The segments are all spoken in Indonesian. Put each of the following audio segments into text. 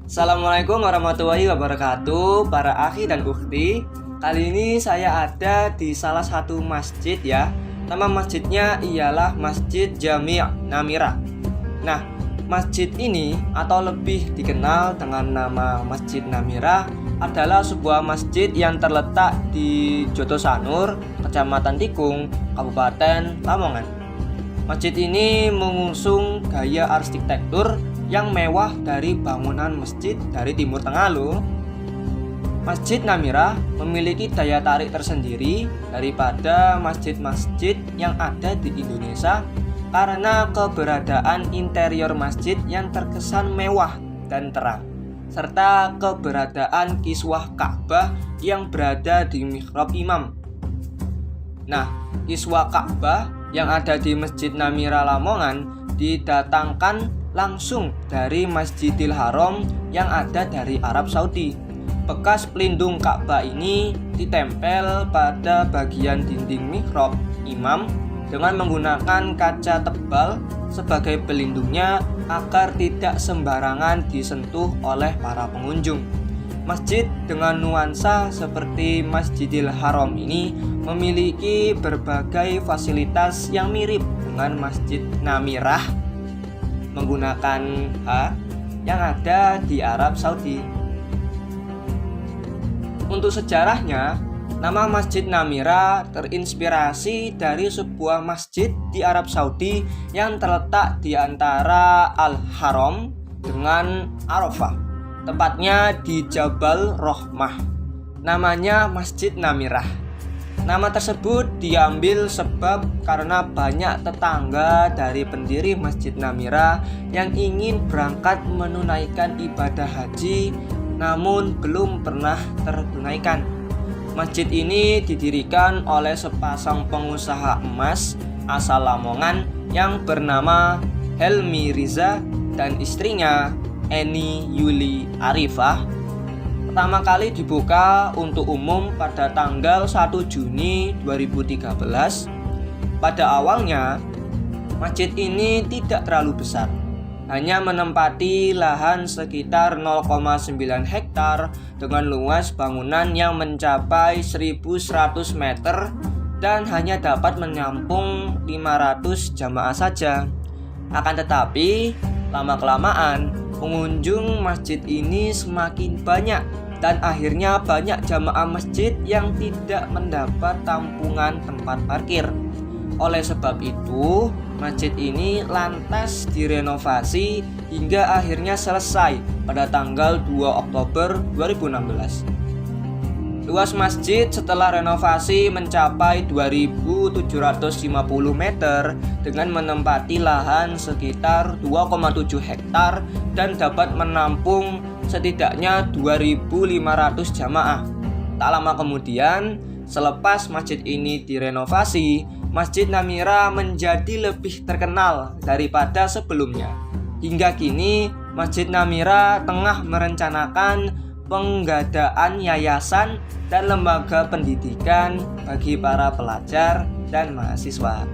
Assalamualaikum warahmatullahi wabarakatuh, para akhi dan ukhti. Kali ini saya ada di salah satu masjid ya. Nama masjidnya ialah Masjid Jami' Namira. Nah, masjid ini atau lebih dikenal dengan nama Masjid Namira adalah sebuah masjid yang terletak di Jotosanur, Kecamatan Tikung, Kabupaten Lamongan. Masjid ini mengusung gaya arsitektur yang mewah dari bangunan masjid dari Timur Tengah loh. Masjid Namira memiliki daya tarik tersendiri daripada masjid-masjid yang ada di Indonesia karena keberadaan interior masjid yang terkesan mewah dan terang, serta keberadaan kiswah Ka'bah yang berada di mihrab imam. Nah, kiswah Ka'bah yang ada di Masjid Namira Lamongan didatangkan langsung dari Masjidil Haram yang ada dari Arab Saudi. Bekas pelindung Ka'bah ini ditempel pada bagian dinding mihrab imam dengan menggunakan kaca tebal sebagai pelindungnya agar tidak sembarangan disentuh oleh para pengunjung. Masjid dengan nuansa seperti Masjidil Haram ini memiliki berbagai fasilitas yang mirip dengan Masjid Namirah menggunakan H yang ada di Arab Saudi. Untuk sejarahnya, nama Masjid Namira terinspirasi dari sebuah masjid di Arab Saudi yang terletak di antara Al-Haram dengan Arafah, tepatnya di Jabal Rohmah. Namanya Masjid Namirah. Nama tersebut diambil sebab karena banyak tetangga dari pendiri Masjid Namira yang ingin berangkat menunaikan ibadah haji namun belum pernah tertunaikan. Masjid ini didirikan oleh sepasang pengusaha emas asal Lamongan yang bernama Helmi Riza dan istrinya Eni Yuli Arifah. Pertama kali dibuka untuk umum pada tanggal 1 Juni 2013. Pada awalnya, masjid ini tidak terlalu besar, hanya menempati lahan sekitar 0,9 hektar dengan luas bangunan yang mencapai 1.100 meter dan hanya dapat menampung 500 jamaah saja. Akan tetapi, lama-kelamaan pengunjung masjid ini semakin banyak dan akhirnya banyak jamaah masjid yang tidak mendapat tampungan tempat parkir. Oleh sebab itu, masjid ini lantas direnovasi hingga akhirnya selesai pada tanggal 2 Oktober 2016. Luas masjid setelah renovasi mencapai 2.750 meter dengan menempati lahan sekitar 2,7 hektar dan dapat menampung setidaknya 2.500 jamaah. Tak lama kemudian, selepas masjid ini direnovasi, Masjid Namira menjadi lebih terkenal daripada sebelumnya. Hingga kini, Masjid Namira tengah merencanakan penggadaan yayasan dan lembaga pendidikan bagi para pelajar dan mahasiswa.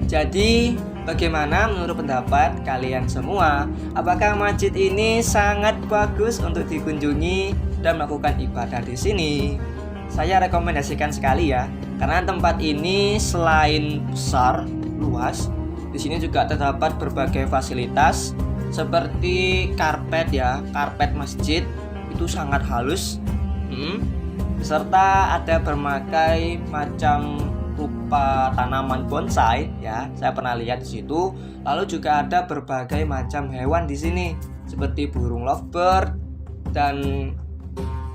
Jadi, bagaimana menurut pendapat kalian semua? Apakah masjid ini sangat bagus untuk dikunjungi dan melakukan ibadah di sini? Saya rekomendasikan sekali ya, karena tempat ini selain besar, luas, di sini juga terdapat berbagai fasilitas seperti karpet ya, karpet masjid itu sangat halus, serta ada berbagai macam rupa tanaman bonsai ya, saya pernah lihat di situ. Lalu juga ada berbagai macam hewan di sini seperti burung lovebird dan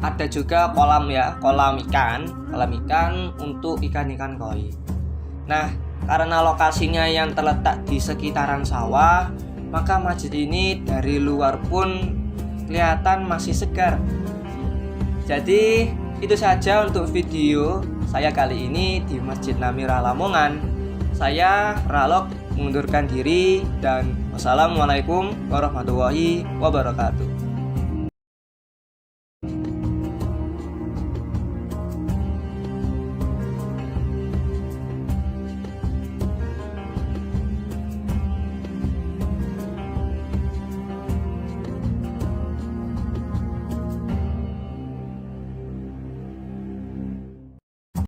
ada juga kolam ya, kolam ikan untuk ikan-ikan koi. Nah, karena lokasinya yang terletak di sekitaran sawah, maka masjid ini dari luar pun kelihatan masih segar. Jadi itu saja untuk video saya kali ini di Masjid Namira Lamongan. Saya Ralok mengundurkan diri dan wassalamualaikum warahmatullahi wabarakatuh.